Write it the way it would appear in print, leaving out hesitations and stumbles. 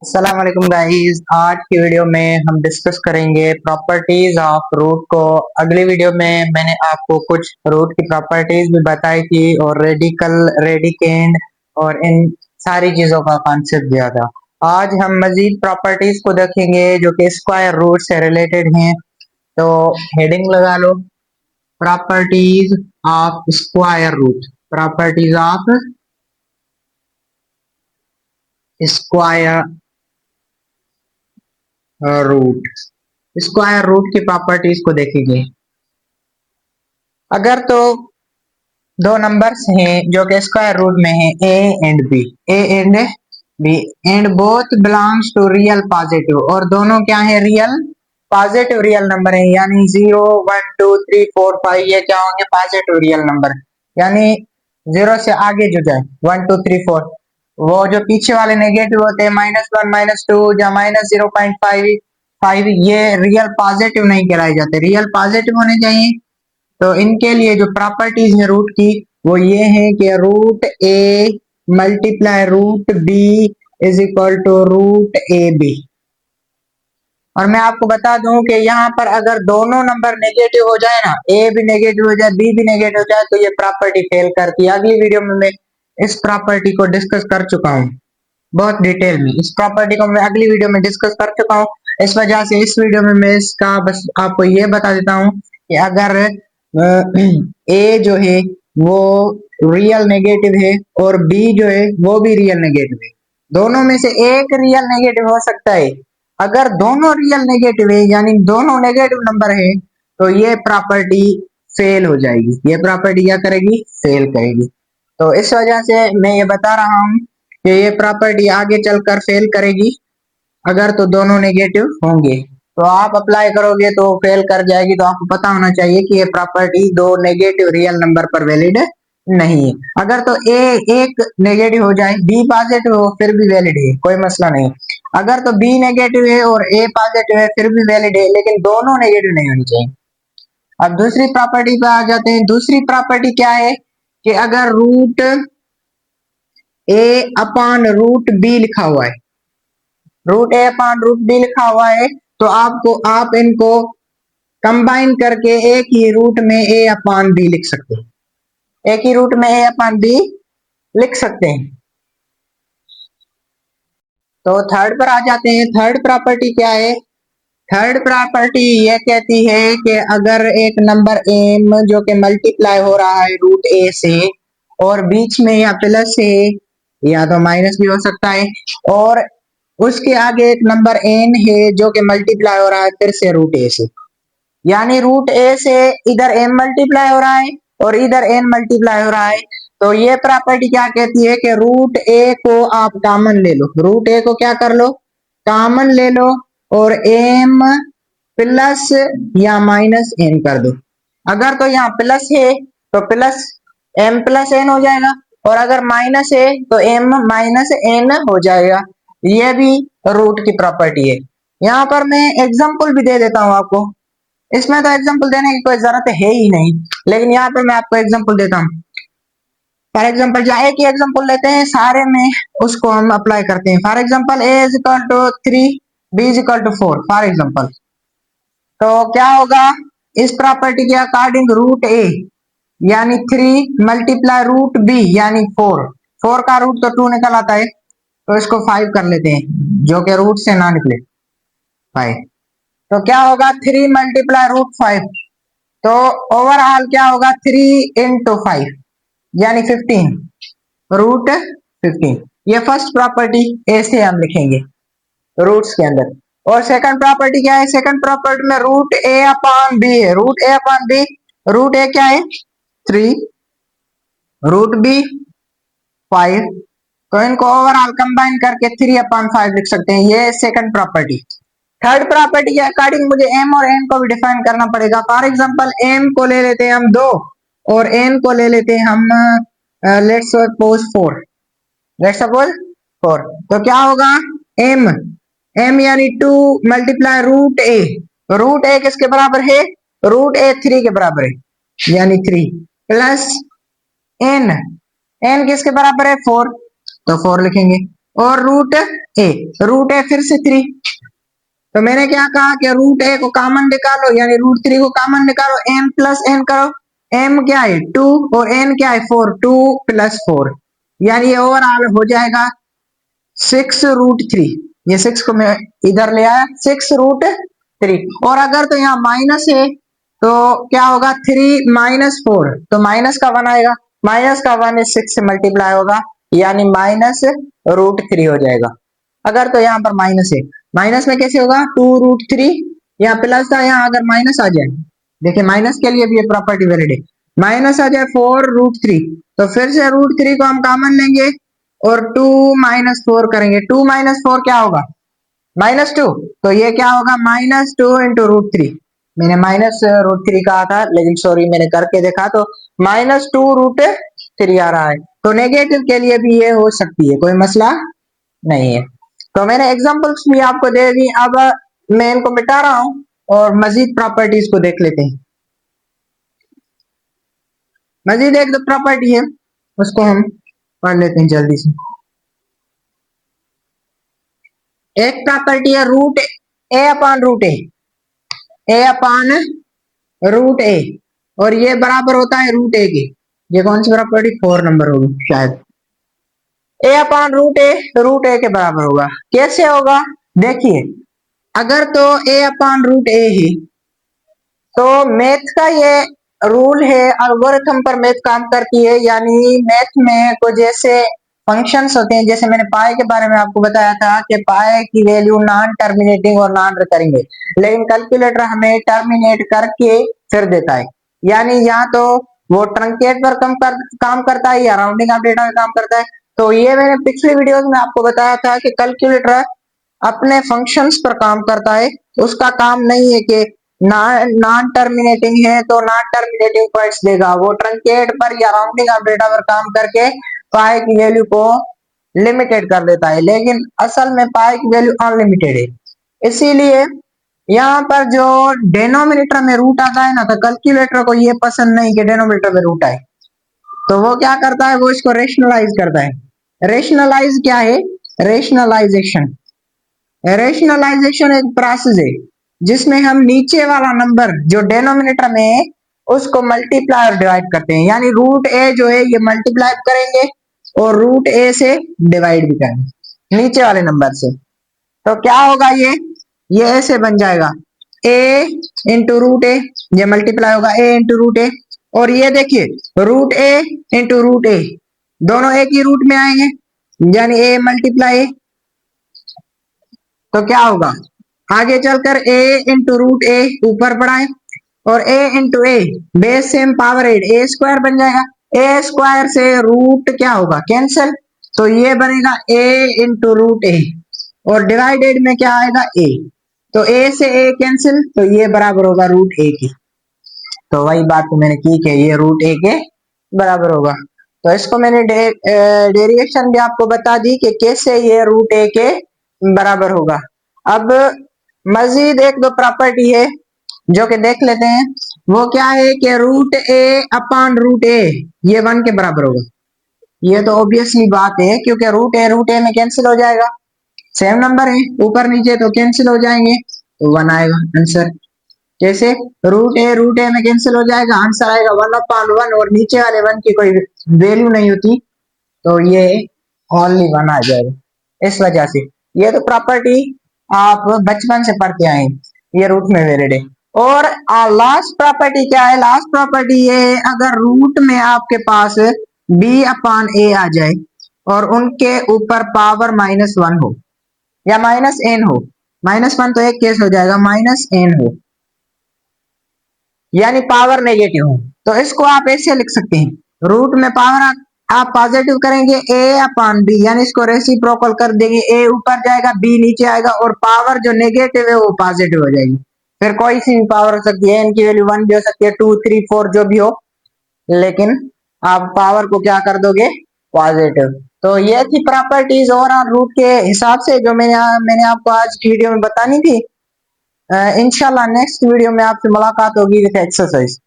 अस्सलाम वालेकुम गाइस। आज की वीडियो में हम डिस्कस करेंगे प्रॉपर्टीज ऑफ रूट को। अगली वीडियो में मैंने आपको कुछ रूट की प्रॉपर्टीज भी बताई थी और रेडिकल, रेडिकेंड और इन सारी चीजों का कॉन्सेप्ट दिया था। आज हम मजीद प्रॉपर्टीज को देखेंगे जो कि स्क्वायर रूट से रिलेटेड हैं। तो हेडिंग लगा लो, properties of square root. Properties of square root. Square root की प्रॉपर्टीज को देखेंगे। अगर तो दो नंबर्स हैं जो कि स्क्वायर रूट में है, A and B, A and B, and both belongs to real positive, और दोनों क्या है, रियल पॉजिटिव रियल नंबर है। यानी 0 1 2 3 4 5 ये क्या होंगे, पॉजिटिव रियल नंबर। यानी जीरो से आगे जो जाए 1 2 3 4, वो जो पीछे वाले नेगेटिव होते हैं -1 -2 या -0.5 ये रियल पॉजिटिव नहीं कहलाए जाते, रियल पॉजिटिव होने चाहिए। तो इनके लिए जो प्रॉपर्टीज है रूट की वो ये है कि root A multiply root B is equal to root A B. और मैं आपको बता दूं कि यहाँ पर अगर दोनों नंबर नेगेटिव हो जाए ना, ए भी नेगेटिव हो जाए बी भी नेगेटिव हो जाए, तो ये प्रॉपर्टी फेल करती है। अगली वीडियो में मैं इस प्रॉपर्टी को डिस्कस कर चुका हूँ बहुत डिटेल में। इस प्रॉपर्टी को मैं अगली वीडियो में डिस्कस कर चुका हूँ। इस वजह से इस वीडियो में मैं इसका बस आपको ये बता देता हूँ कि अगर ए जो है वो रियल नेगेटिव है और बी जो है वो भी रियल नेगेटिव है, दोनों में से एक रियल नेगेटिव हो सकता है। अगर दोनों रियल नेगेटिव है यानी दोनों नेगेटिव नंबर है तो ये प्रॉपर्टी फेल हो जाएगी। ये प्रॉपर्टी क्या करेगी, फेल करेगी। तो इस वजह से मैं ये बता रहा हूँ कि ये प्रॉपर्टी आगे चलकर फेल करेगी अगर तो दोनों नेगेटिव होंगे। तो आप अप्लाई करोगे तो फेल कर जाएगी। तो आपको पता होना चाहिए कि ये प्रॉपर्टी दो नेगेटिव रियल नंबर पर वैलिड नहीं है। अगर तो ए एक नेगेटिव हो जाए बी पॉजिटिव हो फिर भी वैलिड है, कोई मसला नहीं। अगर तो बी नेगेटिव है और ए पॉजिटिव है फिर भी वैलिड है, लेकिन दोनों नेगेटिव नहीं होनी चाहिए। अब दूसरी प्रॉपर्टी पे आ जाते हैं। दूसरी प्रॉपर्टी क्या है कि अगर रूट ए अपॉन रूट बी लिखा हुआ है, रूट ए अपॉन रूट बी लिखा हुआ है, तो आप इनको कंबाइन करके एक ही रूट में ए अपॉन बी लिख सकते हैं। एक ही रूट में ए अपॉन बी लिख सकते हैं। तो थर्ड पर आ जाते हैं। थर्ड प्रॉपर्टी क्या है, थर्ड प्रॉपर्टी ये कहती है कि अगर एक नंबर एम जो कि मल्टीप्लाई हो रहा है रूट ए से और बीच में या प्लस है या तो माइनस भी हो सकता है, और उसके आगे एक नंबर एन है जो कि मल्टीप्लाई हो रहा है फिर से रूट ए से, यानी रूट ए से इधर एम मल्टीप्लाई हो रहा है और इधर एन मल्टीप्लाई हो रहा है, तो ये प्रॉपर्टी क्या कहती है कि रूट ए को आप कॉमन ले लो। रूट ए को क्या कर लो, कॉमन ले लो और एम प्लस या माइनस एन कर दो। अगर तो यहाँ प्लस है तो प्लस एम प्लस एन हो जाएगा, और अगर माइनस है तो एम माइनस एन हो जाएगा। ये भी रूट की प्रॉपर्टी है। यहाँ पर मैं एग्जांपल भी दे देता हूँ आपको। इसमें तो एग्जांपल देने की कोई जरूरत है ही नहीं, लेकिन यहाँ पर मैं आपको एग्जांपल देता हूँ। फॉर एग्जाम्पल जहाँ एक ही एग्जाम्पल लेते हैं सारे में उसको हम अप्लाई करते हैं। For example A is equal to 3, B is equal to 4 for example. तो क्या होगा, इस प्रॉपर्टी के अकॉर्डिंग रूट ए यानी 3 मल्टीप्लाई रूट बी यानी 4, 4 का रूट तो 2 निकल आता है, तो इसको 5 कर लेते हैं जो कि रूट से ना निकले 5। तो क्या होगा 3 मल्टीप्लाई रूट 5, तो ओवरऑल क्या होगा 3 इंटू 5 यानी 15 रूट 15। ये फर्स्ट प्रॉपर्टी ऐसे हम लिखेंगे रूट्स के अंदर। और सेकंड प्रॉपर्टी क्या है, सेकंड प्रॉपर्टी में रूट ए अपॉन बी है। रूट ए अपॉन बी, रूट ए क्या है 3, रूट बी 5, तो इनको ओवरऑल कंबाइन करके 3/5 लिख सकते हैं। ये सेकंड प्रॉपर्टी। थर्ड प्रॉपर्टी के अकॉर्डिंग मुझे एम और एन को भी डिफाइन करना पड़ेगा। फॉर एग्जांपल एम को ले लेते हैं हम 2 और एन को ले लेते हैं हम लेट्स सपोज 4, लेट्स सपोज 4। तो क्या होगा एम, एम यानी 2 मल्टीप्लाई रूट ए, रूट ए किसके बराबर है, रूट ए 3 के बराबर है यानी 3, प्लस एन, एन किसके बराबर है 4, तो 4 लिखेंगे। और रूट ए फिर से 3। तो मैंने क्या कहा कि रूट ए को कॉमन निकालो, यानी रूट 3 को कॉमन निकालो, m प्लस n करो। m क्या है 2 और n क्या है 4, 2 प्लस 4, यानी ये ओवरऑल हो जाएगा 6√3। ये 6 को मैं इधर ले आया, 6√3। और अगर तो यहाँ माइनस है तो क्या होगा 3 माइनस 4, तो माइनस का 1 आएगा, माइनस का 1 इस 6 से मल्टीप्लाई होगा, यानी -√3 हो जाएगा। अगर तो यहाँ पर माइनस है, माइनस में कैसे होगा 2√3, यहाँ प्लस था, यहाँ अगर माइनस आ जाए, देखिए माइनस के लिए भी ये प्रॉपर्टी वैलिड है, माइनस आ जाए 4√3, तो फिर से √3 को हम कॉमन लेंगे और 2 माइनस 4 करेंगे, 2 माइनस 4 क्या होगा -2, तो ये क्या होगा -2 इंटू √3। मैंने -√3 कहा था, लेकिन सॉरी मैंने करके देखा तो -2√3 आ रहा है, तो नेगेटिव के लिए भी ये हो सकती है, कोई मसला नहीं है। तो मैंने एग्जांपल्स भी आपको दे दी, अब मैं इनको मिटा रहा हूं और मजीद प्रॉपर्टीज को देख लेते हैं। मजीद एक दो प्रॉपर्टी है, उसको हम पढ़ लेते हैं जल्दी से। एक प्रॉपर्टी है रूट ए अपॉन रूट ए अपॉन रूट ए, और ये बराबर होता है रूट ए के। ये कौन सी प्रॉपर्टी 4 नंबर होगी शायद। ए अपॉन रूट ए के बराबर होगा, कैसे होगा देखिए, अगर तो ए अपॉन रूट ए है तो मैथ का ये रूल है, एल्गोरिथम पर मैथ काम करती है, यानी मैथ में को जैसे फंक्शंस होते हैं, जैसे मैंने पाई के बारे में आपको बताया था कि पाई की वैल्यू नॉन टर्मिनेटिंग और नॉन रिकरिंग है, लेकिन कैलकुलेटर हमें टर्मिनेट करके फिर देता है, यानी या तो वो ट्रंकेट पर काम करता है या राउंडिंग ऑफ डेटा में काम करता है। तो ये मैंने पिछले वीडियोस में आपको बताया था कि कैलकुलेटर अपने फंक्शंस पर काम करता है, उसका काम नहीं है कि नॉन टर्मिनेटिंग है तो नॉन टर्मिनेटिंग पॉइंट्स देगा, वो ट्रंकेट पर या राउंडिंग ऑफ डेटा पर काम करके पाई की वैल्यू को लिमिटेड कर देता है, लेकिन असल में पाई की वैल्यू अनलिमिटेड है। इसीलिए यहाँ पर जो डेनोमिनेटर में रूट आता है ना, तो कैलकुलेटर को ये पसंद नहीं कि डेनोमिनेटर में रूट आए, तो वो क्या करता है, वो इसको रेशनलाइज करता है। रेशनलाइज क्या है, रेशनलाइजेशन रेशनलाइजेशन एक प्रोसेस है जिसमें हम नीचे वाला नंबर जो डेनोमिनेटर में है उसको मल्टीप्लाई और डिवाइड करते हैं, यानी रूट ए जो है ये मल्टीप्लाई करेंगे और रूट ए से डिवाइड भी करेंगे नीचे वाले नंबर से। तो क्या होगा, ये ऐसे बन जाएगा ए इंटू रूट ए, ये मल्टीप्लाई होगा ए इंटू रूट ए, और ये देखिए रूट ए इंटू रूट ए, दोनों एक ही रूट में आएंगे, यानी ए मल्टीप्लाई। तो क्या होगा आगे चलकर a इंटू रूट ए ऊपर बढ़ाए और a into A base same power 8, A square बन जाएगा, ए स्क्वायर से रूट क्या होगा कैंसिल, तो ये बनेगा a इंटू रूट ए, और डिवाइडेड में क्या आएगा a, तो a से a कैंसिल, तो ये बराबर होगा रूट ए के। तो वही बात तो मैंने की कि ये रूट ए के बराबर होगा। तो इसको मैंने डेरिवेशन भी आपको बता दी कि कैसे ये रूट ए के बराबर होगा। अब मजीद एक दो प्रॉपर्टी है जो कि देख लेते हैं, वो क्या है कि रूट ए अपॉन रूट ए ये 1 के बराबर होगा। ये तो ऑब्वियसली बात है क्योंकि रूट ए में कैंसिल हो जाएगा, सेम नंबर है ऊपर नीचे तो कैंसिल हो जाएंगे, तो 1 आएगा आंसर। जैसे रूट ए में कैंसिल हो जाएगा, आंसर आएगा 1/1, और नीचे वाले 1 की कोई वैल्यू नहीं होती तो ये ओनली 1 आ जाएगा। इस वजह से ये तो प्रॉपर्टी आप बचपन से पढ़ते आए, ये रूट में वैलिड है। और लास्ट प्रॉपर्टी क्या है, लास्ट प्रॉपर्टी ये है अगर रूट में आपके पास b अपॉन ए आ जाए और उनके ऊपर पावर -1 हो या -n हो, -1 तो एक केस हो जाएगा, -n हो यानी पावर नेगेटिव हो, तो इसको आप ऐसे लिख सकते हैं, रूट में पावर आप पॉजिटिव करेंगे a अपॉन बी, यानी इसको रेसिप्रोकल कर देंगे, a ऊपर जाएगा b नीचे आएगा, और पावर जो नेगेटिव है वो पॉजिटिव हो जाएगी। फिर कोई सी भी पावर हो सकती है, इनकी वैल्यू 1 भी हो सकती है, 2 3 4 जो भी हो, लेकिन आप पावर को क्या कर दोगे पॉजिटिव। तो ये थी प्रॉपर्टीज ओवरऑल रूट के हिसाब से जो मैंने आपको आज की वीडियो में बतानी थी। इंशाल्लाह नेक्स्ट वीडियो में आपसे मुलाकात होगी विद एक्सरसाइज।